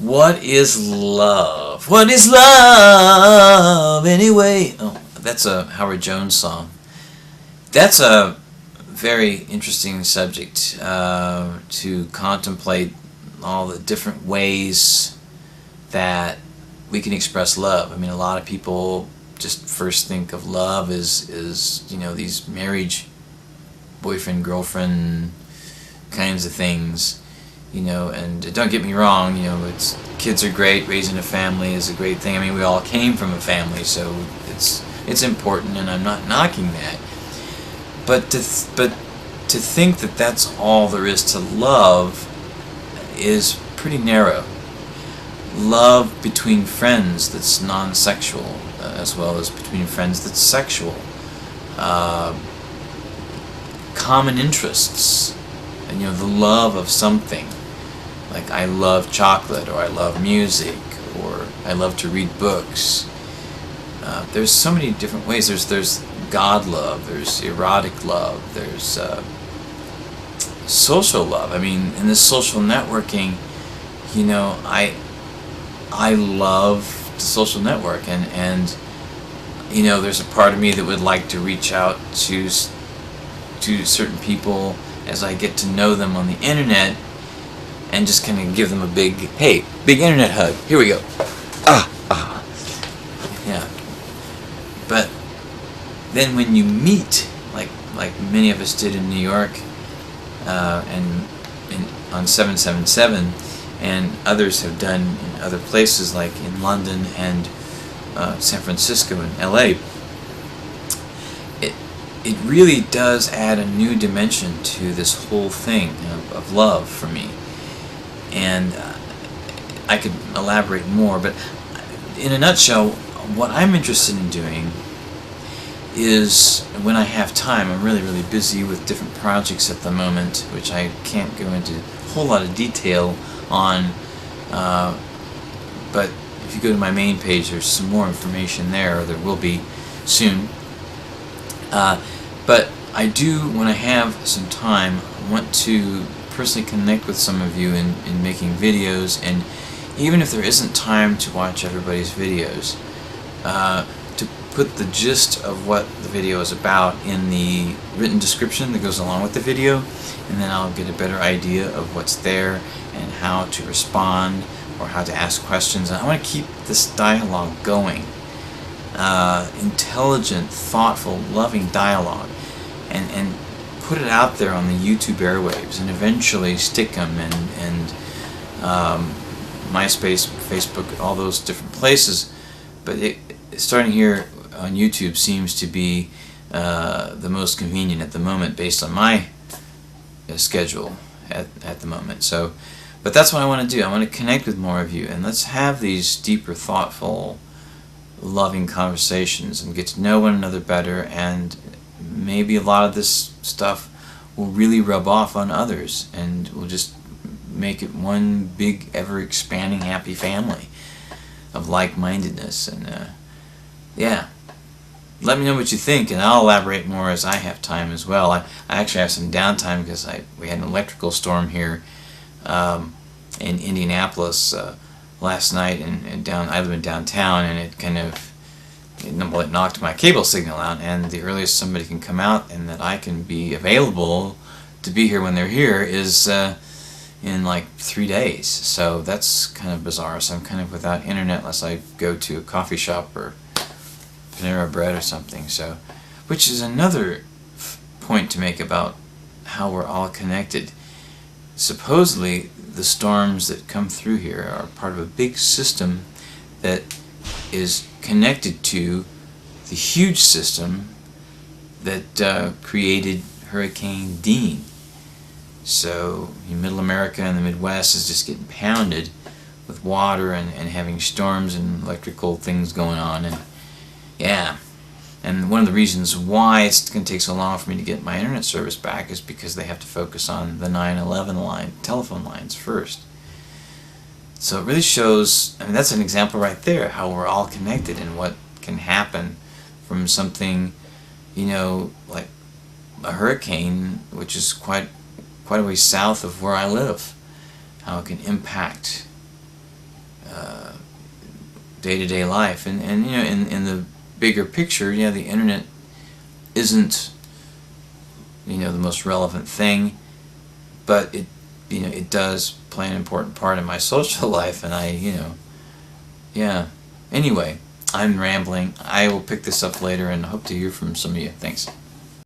What is love? What is love anyway? Oh, that's a Howard Jones song. That's a very interesting subject to contemplate all the different ways that we can express love. I mean, a lot of people just first think of love as you know, these marriage, boyfriend, girlfriend kinds of things. You know, and don't get me wrong, you know, kids are great, raising a family is a great thing. I mean, we all came from a family, so it's important, and I'm not knocking that. But to think that that's all there is to love is pretty narrow. Love between friends that's non-sexual, as well as between friends that's sexual. Common interests, and you know, the love of something. Like I love chocolate, or I love music, or I love to read books. There's so many different ways. There's God love, there's erotic love, there's social love. I mean, in this social networking, you know, I love the social network, and you know, there's a part of me that would like to reach out to certain people as I get to know them on the internet, and just kind of give them a big internet hug. Here we go. Yeah. But then when you meet, like many of us did in New York, and on 777, and others have done in other places like in London and San Francisco and LA, it really does add a new dimension to this whole thing of love for me. And I could elaborate more, but in a nutshell, what I'm interested in doing is, when I have time, I'm really busy with different projects at the moment, which I can't go into a whole lot of detail on, but if you go to my main page, there's some more information there, or there will be soon. But I do, when I have some time, want to personally connect with some of you in making videos, and even if there isn't time to watch everybody's videos, to put the gist of what the video is about in the written description that goes along with the video, and then I'll get a better idea of what's there and how to respond or how to ask questions. And I want to keep this dialogue going, intelligent, thoughtful, loving dialogue, and put it out there on the YouTube airwaves, and eventually stick them and MySpace, Facebook, all those different places. But starting here on YouTube seems to be the most convenient at the moment, based on my schedule at the moment. So, but that's what I want to do. I want to connect with more of you, and let's have these deeper, thoughtful, loving conversations and get to know one another better, and maybe a lot of this stuff will really rub off on others, and we'll just make it one big, ever-expanding, happy family of like-mindedness. And yeah, let me know what you think, and I'll elaborate more as I have time as well. I actually have some downtime because we had an electrical storm here in Indianapolis last night, and I live in downtown, and it kind of it knocked my cable signal out, and the earliest somebody can come out and that I can be available to be here when they're here is in like 3 days. So that's kind of bizarre. So I'm kind of without internet unless I go to a coffee shop or Panera Bread or something. So, which is another point to make about how we're all connected. Supposedly, the storms that come through here are part of a big system that is connected to the huge system that created Hurricane Dean. So Middle America and the Midwest is just getting pounded with water and having storms and electrical things going on, and yeah. And one of the reasons why it's going to take so long for me to get my internet service back is because they have to focus on the 911 line, telephone lines first. So it really shows, I mean, that's an example right there, how we're all connected and what can happen from something, you know, like a hurricane, which is quite a way south of where I live, how it can impact day-to-day life. And you know, in the bigger picture, yeah, the internet isn't, you know, the most relevant thing, but it, you know, it does play an important part in my social life, and I, you know, yeah. Anyway, I'm rambling. I will pick this up later and hope to hear from some of you. Thanks.